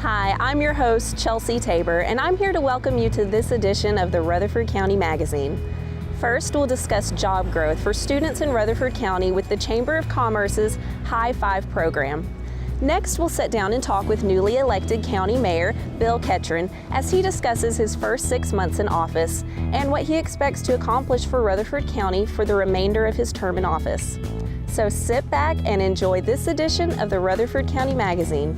Hi, I'm your host, Chelsea Tabor, and I'm here to welcome you to this edition of the Rutherford County Magazine. First, we'll discuss job growth for students in Rutherford County with the Chamber of Commerce's High Five program. Next, we'll sit down and talk with newly elected County Mayor Bill Ketron as he discusses his first 6 months in office and what he expects to accomplish for Rutherford County for the remainder of his term in office. So sit back and enjoy this edition of the Rutherford County Magazine.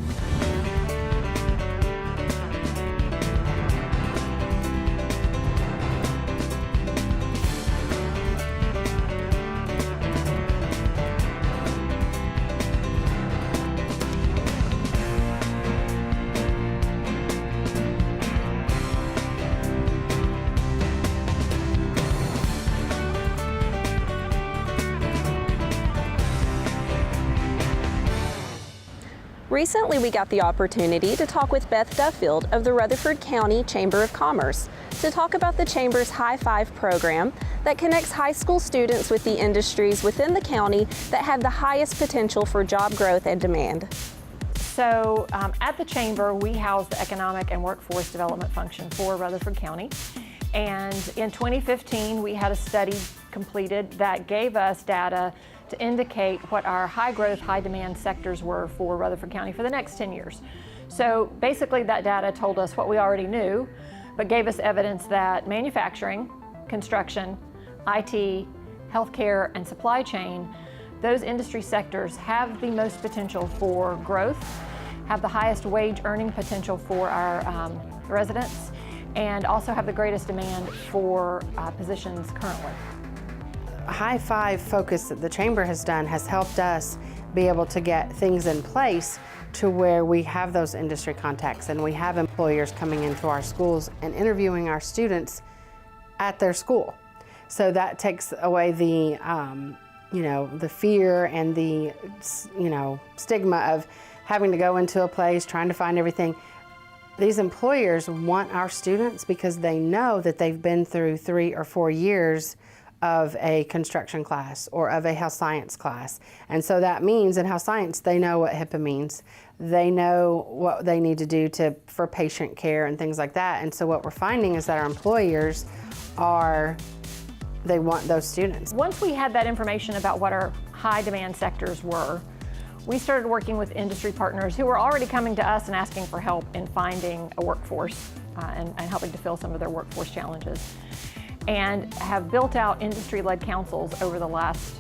Recently, we got the opportunity to talk with Beth Duffield of the Rutherford County Chamber of Commerce to talk about the Chamber's High Five program that connects high school students with the industries within the county that have the highest potential for job growth and demand. So at the Chamber, we house the Economic and Workforce Development function for Rutherford County. And in 2015, we had a study completed that gave us data to indicate what our high growth, high demand sectors were for Rutherford County for the next 10 years. So basically that data told us what we already knew, but gave us evidence that manufacturing, construction, IT, healthcare, and supply chain, those industry sectors have the most potential for growth, have the highest wage earning potential for our residents, and also have the greatest demand for positions currently. High Five focus that the Chamber has done has helped us be able to get things in place to where we have those industry contacts and we have employers coming into our schools and interviewing our students at their school. So that takes away the, the fear and the, stigma of having to go into a place, trying to find everything. These employers want our students because they know that they've been through 3 or 4 years of a construction class or of a health science class. And so that means in health science, they know what HIPAA means. They know what they need to do for patient care and things like that. And so what we're finding is that our employers they want those students. Once we had that information about what our high demand sectors were, we started working with industry partners who were already coming to us and asking for help in finding a workforce and helping to fill some of their workforce challenges, and have built out industry-led councils over the last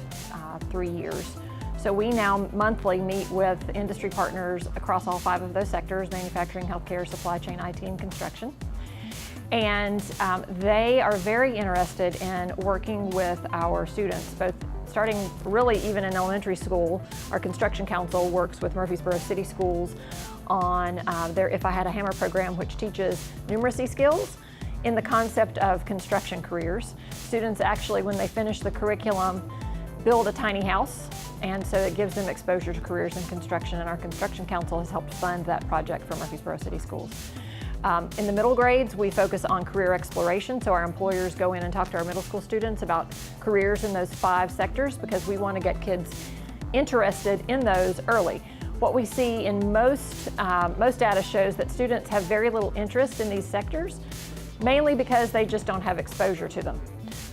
3 years. So we now monthly meet with industry partners across all 5 of those sectors: manufacturing, healthcare, supply chain, IT, and construction. And they are very interested in working with our students, both starting really even in elementary school. Our construction council works with Murfreesboro City Schools on their If I Had a Hammer program, which teaches numeracy skills in the concept of construction careers. Students actually, when they finish the curriculum, build a tiny house, and so it gives them exposure to careers in construction, and our construction council has helped fund that project for Murfreesboro City Schools. In the middle grades, we focus on career exploration, so our employers go in and talk to our middle school students about careers in those 5 sectors because we want to get kids interested in those early. What we see in most data shows that students have very little interest in these sectors, mainly because they just don't have exposure to them.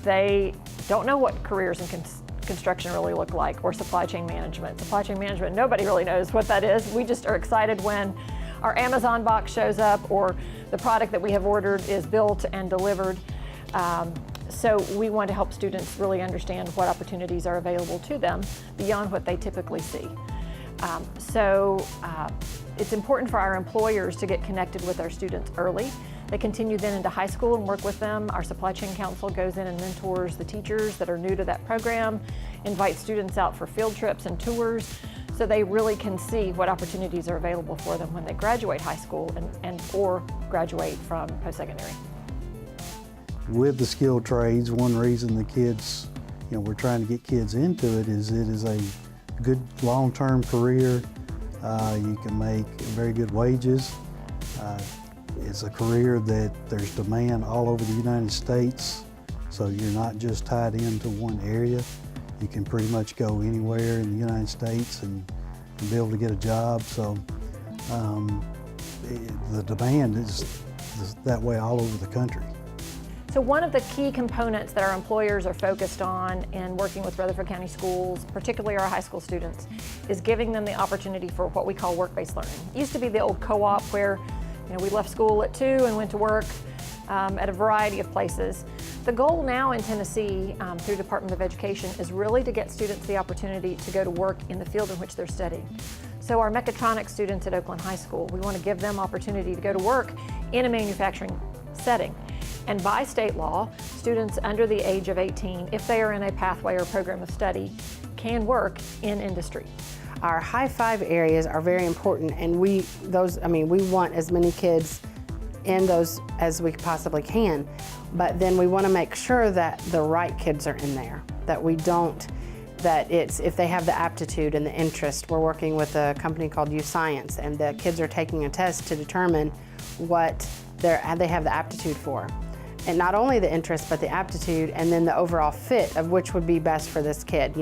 They don't know what careers in construction really look like, or supply chain management. Supply chain management, nobody really knows what that is. We just are excited when our Amazon box shows up or the product that we have ordered is built and delivered. So we want to help students really understand what opportunities are available to them beyond what they typically see. It's important for our employers to get connected with our students early. They continue then into high school and work with them. Our supply chain council goes in and mentors the teachers that are new to that program, invites students out for field trips and tours, so they really can see what opportunities are available for them when they graduate high school or graduate from post-secondary. With the skilled trades, one reason the kids, we're trying to get kids into it is a good long-term career. You can make very good wages. It's a career that there's demand all over the United States, so you're not just tied into one area. You can pretty much go anywhere in the United States and be able to get a job. So the demand is that way all over the country. So one of the key components that our employers are focused on in working with Rutherford County schools, particularly our high school students, is giving them the opportunity for what we call work-based learning. It used to be the old co-op where we left school at 2 and went to work at a variety of places. The goal now in Tennessee through Department of Education is really to get students the opportunity to go to work in the field in which they're studying. So our mechatronics students at Oakland High School, we want to give them opportunity to go to work in a manufacturing setting. And by state law, students under the age of 18, if they are in a pathway or program of study, can work in industry. Our high 5 areas are very important, and we want as many kids in those as we possibly can, but then we want to make sure that the right kids are in there, that it's if they have the aptitude and the interest. We're working with a company called U-Science, and the kids are taking a test to determine what they have the aptitude for. And not only the interest, but the aptitude, and then the overall fit of which would be best for this kid.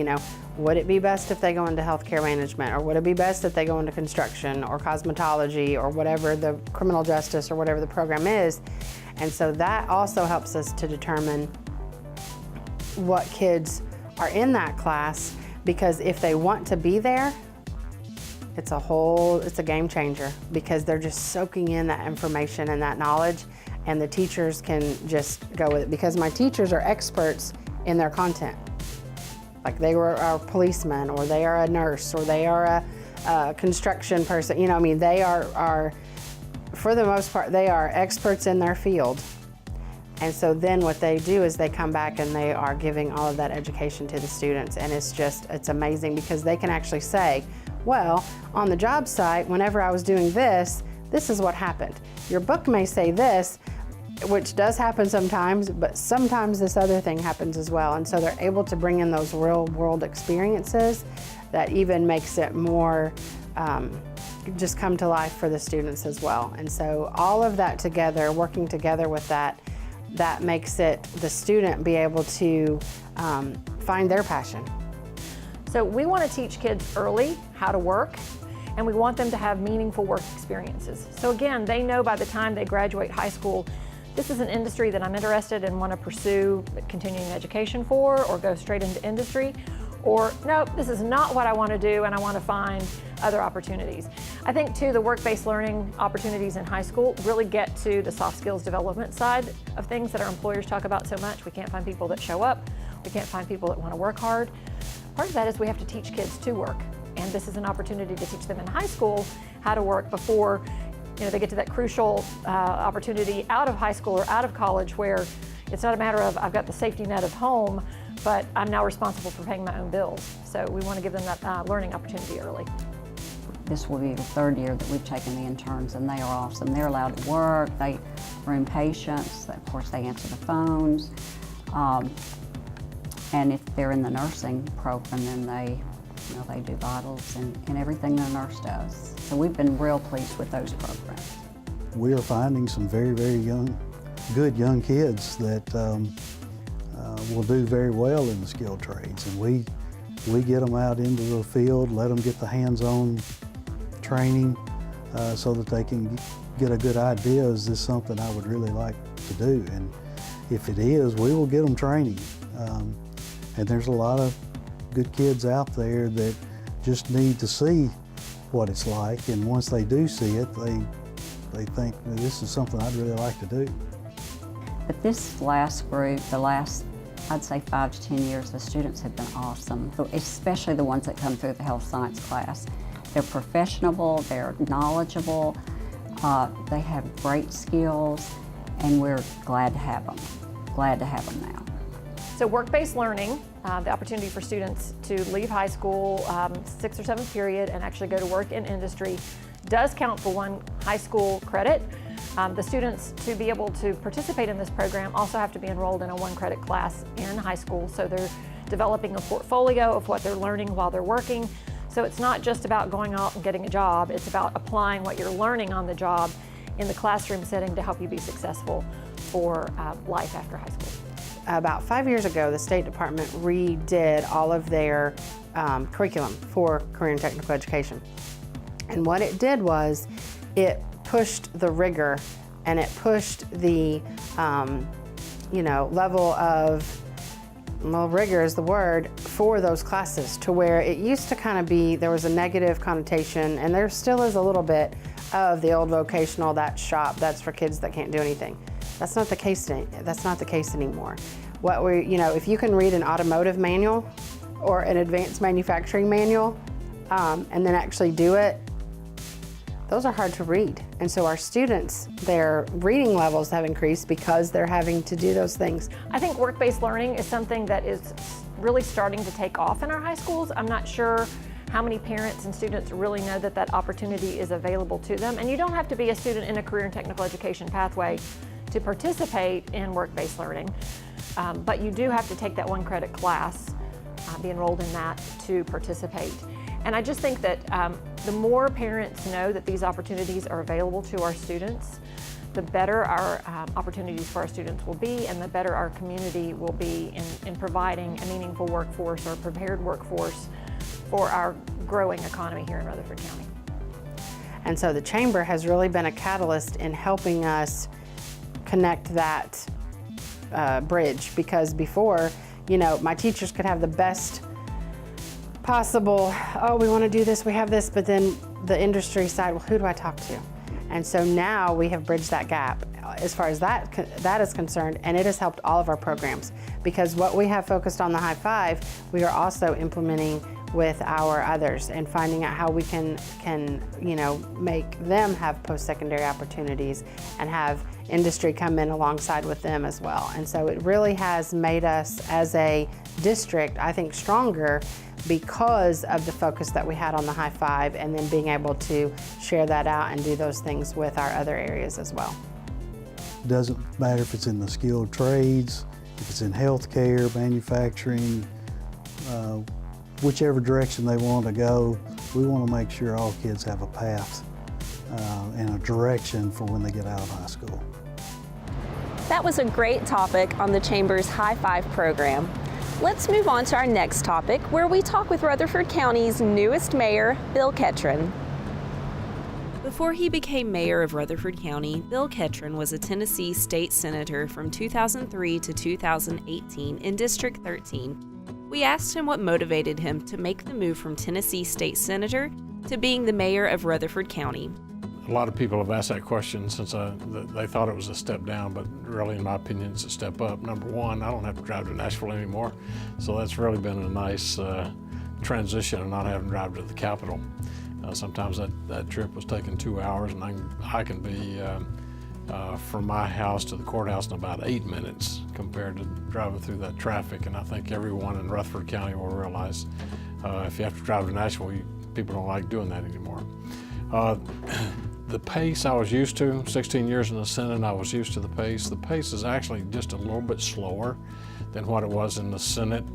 Would it be best if they go into healthcare management, or would it be best if they go into construction or cosmetology or whatever the criminal justice or whatever the program is? And so that also helps us to determine what kids are in that class, because if they want to be there, it's a game changer, because they're just soaking in that information and that knowledge, and the teachers can just go with it, because my teachers are experts in their content. Like they were a policeman, or they are a nurse, or they are a construction person. They are, for the most part, they are experts in their field. And so then what they do is they come back and they are giving all of that education to the students. And it's amazing, because they can actually say, well, on the job site, whenever I was doing this is what happened. Your book may say this, which does happen sometimes, but sometimes this other thing happens as well. And so they're able to bring in those real world experiences that even makes it more just come to life for the students as well. And so all of that together, working together with that makes it the student be able to find their passion. So we want to teach kids early how to work, and we want them to have meaningful work experiences. So again, they know by the time they graduate high school, this is an industry that I'm interested in, want to pursue continuing education for, or go straight into industry, or no, this is not what I want to do and I want to find other opportunities. I think too, the work-based learning opportunities in high school really get to the soft skills development side of things that our employers talk about so much. We can't find people that show up. We can't find people that want to work hard. Part of that is we have to teach kids to work. And this is an opportunity to teach them in high school how to work before they get to that crucial opportunity out of high school or out of college, where it's not a matter of I've got the safety net of home, but I'm now responsible for paying my own bills. So we want to give them that learning opportunity early. This will be the 3rd year that we've taken the interns, and they are awesome. They're allowed to work, they are in patients, of course they answer the phones. And if they're in the nursing program, then they do vitals and everything that a nurse does. So we've been real pleased with those programs. We are finding some very, very good young kids that will do very well in the skilled trades. And we get them out into the field, let them get the hands-on training so that they can get a good idea, is this something I would really like to do? And if it is, we will get them training. And there's a lot of good kids out there that just need to see what it's like, and once they do see it, they think, this is something I'd really like to do. But this last group, I'd say 5 to 10 years, the students have been awesome, especially the ones that come through the health science class. They're professional, they're knowledgeable, they have great skills, and we're glad to have them now. So work-based learning, the opportunity for students to leave high school, 6th or 7th period, and actually go to work in industry, does count for 1 high school credit. The students, to be able to participate in this program, also have to be enrolled in a 1 credit class in high school, so they're developing a portfolio of what they're learning while they're working. So it's not just about going out and getting a job, it's about applying what you're learning on the job in the classroom setting to help you be successful for life after high school. About 5 years ago, the State Department redid all of their curriculum for career and technical education. And what it did was it pushed the rigor and it pushed the level of, well, rigor is the word for those classes, to where it used to kind of be, there was a negative connotation, and there still is a little bit of the old vocational, that shop, that's for kids that can't do anything. That's not the case. That's not the case anymore. If you can read an automotive manual or an advanced manufacturing manual, and then actually do it, those are hard to read. And so our students, their reading levels have increased because they're having to do those things. I think work-based learning is something that is really starting to take off in our high schools. I'm not sure how many parents and students really know that that opportunity is available to them. And you don't have to be a student in a career and technical education pathway to participate in work-based learning. But you do have to take that 1-credit class, be enrolled in that to participate. And I just think that the more parents know that these opportunities are available to our students, the better our opportunities for our students will be, and the better our community will be in providing a meaningful workforce or prepared workforce for our growing economy here in Rutherford County. And so the Chamber has really been a catalyst in helping us connect that bridge, because before, my teachers could have the best possible, oh, we want to do this, we have this, but then the industry side, well, who do I talk to? And so now we have bridged that gap as far as that is concerned, and it has helped all of our programs, because what we have focused on the High Five, we are also implementing with our others and finding out how we can make them have post-secondary opportunities and have industry come in alongside with them as well. And so it really has made us as a district, I think, stronger because of the focus that we had on the High Five, and then being able to share that out and do those things with our other areas as well. It doesn't matter if it's in the skilled trades, if it's in healthcare, manufacturing, whichever direction they want to go, we want to make sure all kids have a path and a direction for when they get out of high school. That was a great topic on the Chamber's High Five program. Let's move on to our next topic, where we talk with Rutherford County's newest mayor, Bill Ketron. Before he became mayor of Rutherford County, Bill Ketron was a Tennessee state senator from 2003 to 2018 in District 13. We asked him what motivated him to make the move from Tennessee state senator to being the mayor of Rutherford County. A lot of people have asked that question since they thought it was a step down, but really, in my opinion, it's a step up. Number one, I don't have to drive to Nashville anymore, so that's really been a nice transition of not having to drive to the Capitol. Sometimes that trip was taking 2 hours, and I can be from my house to the courthouse in about 8 minutes compared to driving through that traffic. And I think everyone in Rutherford County will realize if you have to drive to Nashville, people don't like doing that anymore. The pace I was used to, 16 years in the Senate, I was used to the pace. The pace is actually just a little bit slower than what it was in the Senate.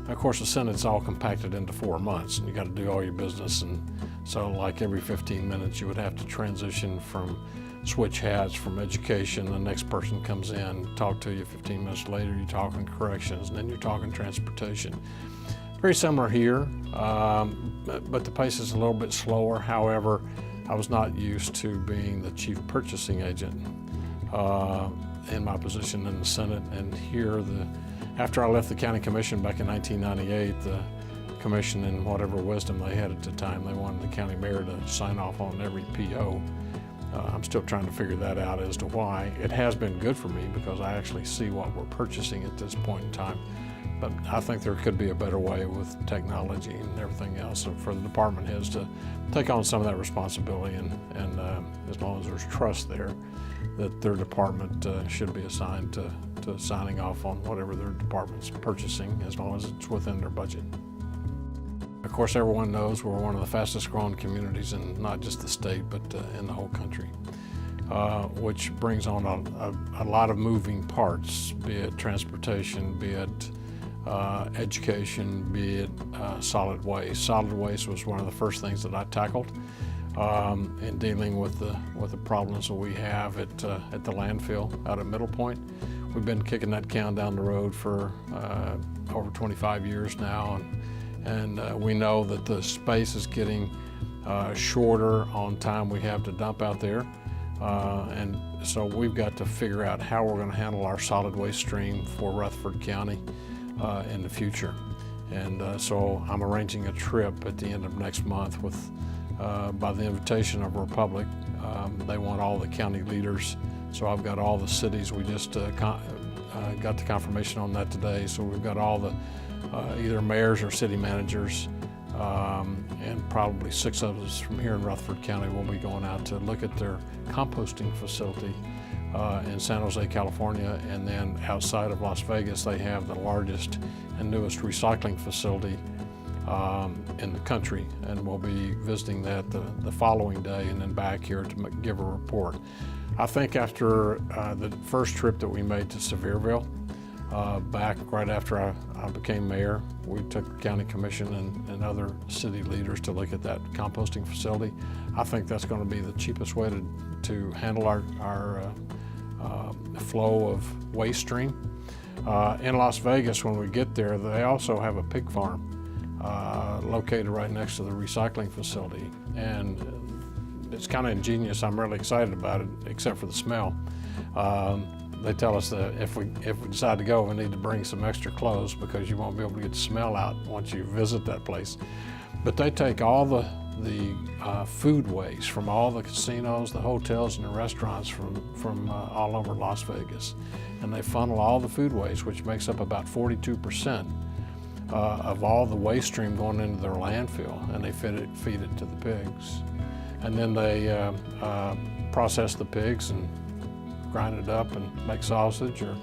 Of course, the Senate's all compacted into 4 months, and you got to do all your business. And so like every 15 minutes, you would have to transition from switch hats from education. The next person comes in, talk to you 15 minutes later, you're talking corrections, and then you're talking transportation. Very similar here, but the pace is a little bit slower. However, I was not used to being the chief purchasing agent in my position in the Senate. And here, after I left the county commission back in 1998, the commission, in whatever wisdom they had at the time, they wanted the county mayor to sign off on every PO. I'm still trying to figure that out as to why. It has been good for me because I actually see what we're purchasing at this point in time. But I think there could be a better way with technology and everything else for the department heads to take on some of that responsibility, and as long as there's trust there, that their department should be assigned to signing off on whatever their department's purchasing, as long as it's within their budget. Of course, everyone knows we're one of the fastest growing communities in not just the state, but in the whole country, which brings on a lot of moving parts, be it transportation, be it education, be it solid waste. Solid waste was one of the first things that I tackled in dealing with the problems that we have at the landfill out at Middle Point. We've been kicking that can down the road for over 25 years now, and we know that the space is getting shorter on time we have to dump out there. And so we've got to figure out how we're going to handle our solid waste stream for Rutherford County in the future. And so I'm arranging a trip at the end of next month with, by the invitation of Republic. They want all the county leaders. So I've got all the cities. We just got the confirmation on that today. So we've got all the either mayors or city managers, and probably 6 of us from here in Rutherford County will be going out to look at their composting facility in San Jose, California. And then outside of Las Vegas, they have the largest and newest recycling facility in the country, and we'll be visiting that the following day and then back here to give a report. I think after the first trip that we made to Sevierville, back right after I became mayor, we took the county commission and other city leaders to look at that composting facility. I think that's going to be the cheapest way to handle our flow of waste stream. In Las Vegas, when we get there, they also have a pig farm located right next to the recycling facility, and it's kind of ingenious. I'm really excited about it, except for the smell. They tell us that if we decide to go, we need to bring some extra clothes because you won't be able to get the smell out once you visit that place. But they take all the food waste from all the casinos, the hotels, and the restaurants from all over Las Vegas, and they funnel all the food waste, which makes up about 42% of all the waste stream going into their landfill, and they feed it to the pigs. And then they process the pigs and grind it up and make sausage or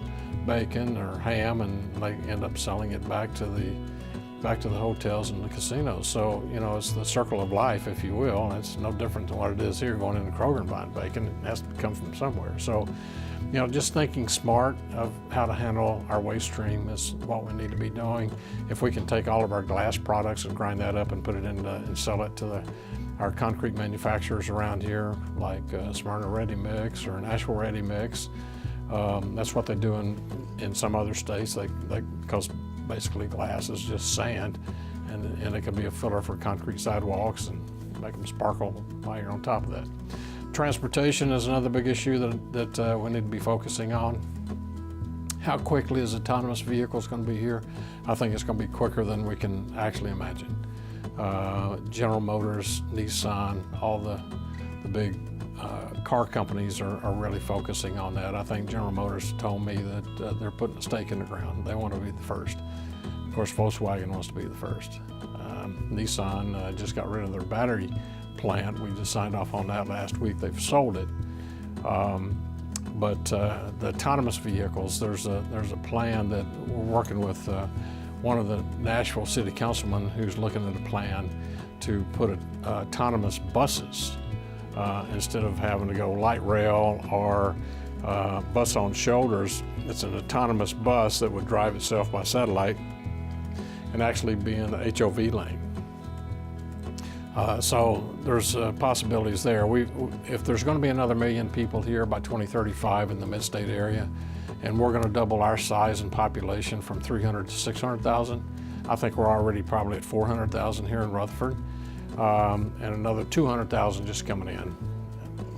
bacon or ham, and they end up selling it back to the hotels and the casinos. So, you know, it's the circle of life, if you will, and it's no different than what it is here going into Kroger and buying bacon. It has to come from somewhere. So, you know, just thinking smart of how to handle our waste stream is what we need to be doing. If we can take all of our glass products and grind that up and put it and sell it to our concrete manufacturers around here, like Smyrna Ready Mix or Nashville Ready Mix. That's what they do in some other states. Because basically glass is just sand, and it can be a filler for concrete sidewalks and make them sparkle while you're on top of that. Transportation is another big issue that we need to be focusing on. How quickly is autonomous vehicles going to be here? I think it's going to be quicker than we can actually imagine. General Motors, Nissan, all the big car companies are really focusing on that. I think General Motors told me that they're putting a stake in the ground. They want to be the first. Of course, Volkswagen wants to be the first. Nissan just got rid of their battery plant. We just signed off on that last week. They've sold it. But the autonomous vehicles, there's a plan that we're working with one of the Nashville city councilmen who's looking at a plan to put autonomous buses instead of having to go light rail or bus on shoulders. It's an autonomous bus that would drive itself by satellite and actually be in the HOV lane. So there's possibilities there. If there's going to be another 1 million people here by 2035 in the mid-state area, and we're going to double our size and population from 300 to 600,000, I think we're already probably at 400,000 here in Rutherford, and another 200,000 just coming in.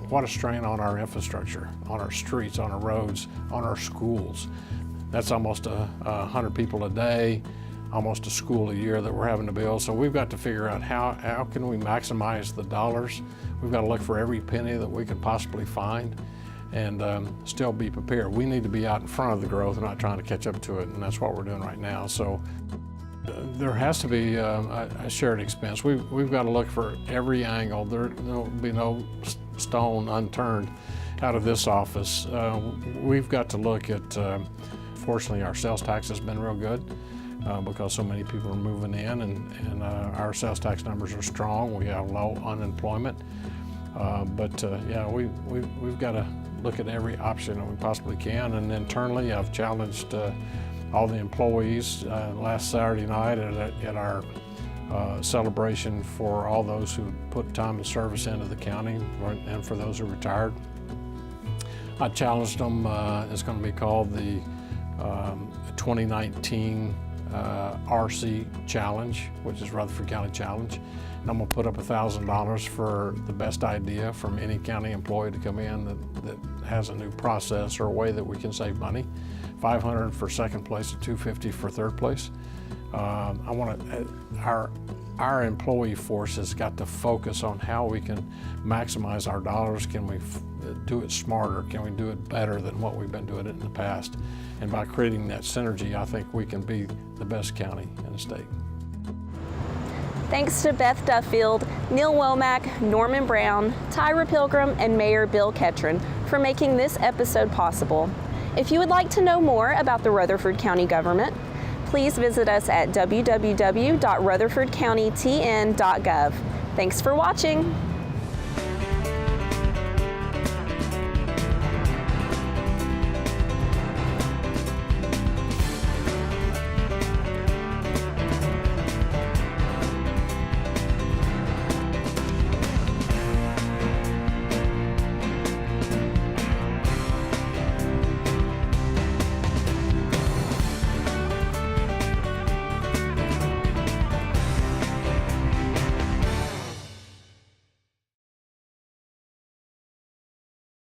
What a strain on our infrastructure, on our streets, on our roads, on our schools. That's almost 100 people a day, almost a school a year that we're having to build. So we've got to figure out how can we maximize the dollars. We've got to look for every penny that we can possibly find and still be prepared. We need to be out in front of the growth and not trying to catch up to it, and that's what we're doing right now. So there has to be a shared expense. We've got to look for every angle. There'll be no stone unturned out of this office. We've got to look at, fortunately, our sales tax has been real good. Because so many people are moving in, and our sales tax numbers are strong. We have low unemployment, but yeah, we've got to look at every option that we possibly can. And internally, I've challenged all the employees last Saturday night at our celebration for all those who put time and service into the county, and for those who retired. I challenged them. It's going to be called the 2019 RC Challenge, which is Rutherford County Challenge. And I'm gonna put up $1,000 for the best idea from any county employee to come in that has a new process or a way that we can save money. $500 for second place and $250 for third place. Our employee force has got to focus on how we can maximize our dollars. Can we do it smarter? Can we do it better than what we've been doing it in the past? And by creating that synergy, I think we can be the best county in the state. Thanks to Beth Duffield, Neil Womack, Norman Brown, Tyra Pilgrim, and Mayor Bill Ketron for making this episode possible. If you would like to know more about the Rutherford County government, please visit us at www.rutherfordcountytn.gov. Thanks for watching.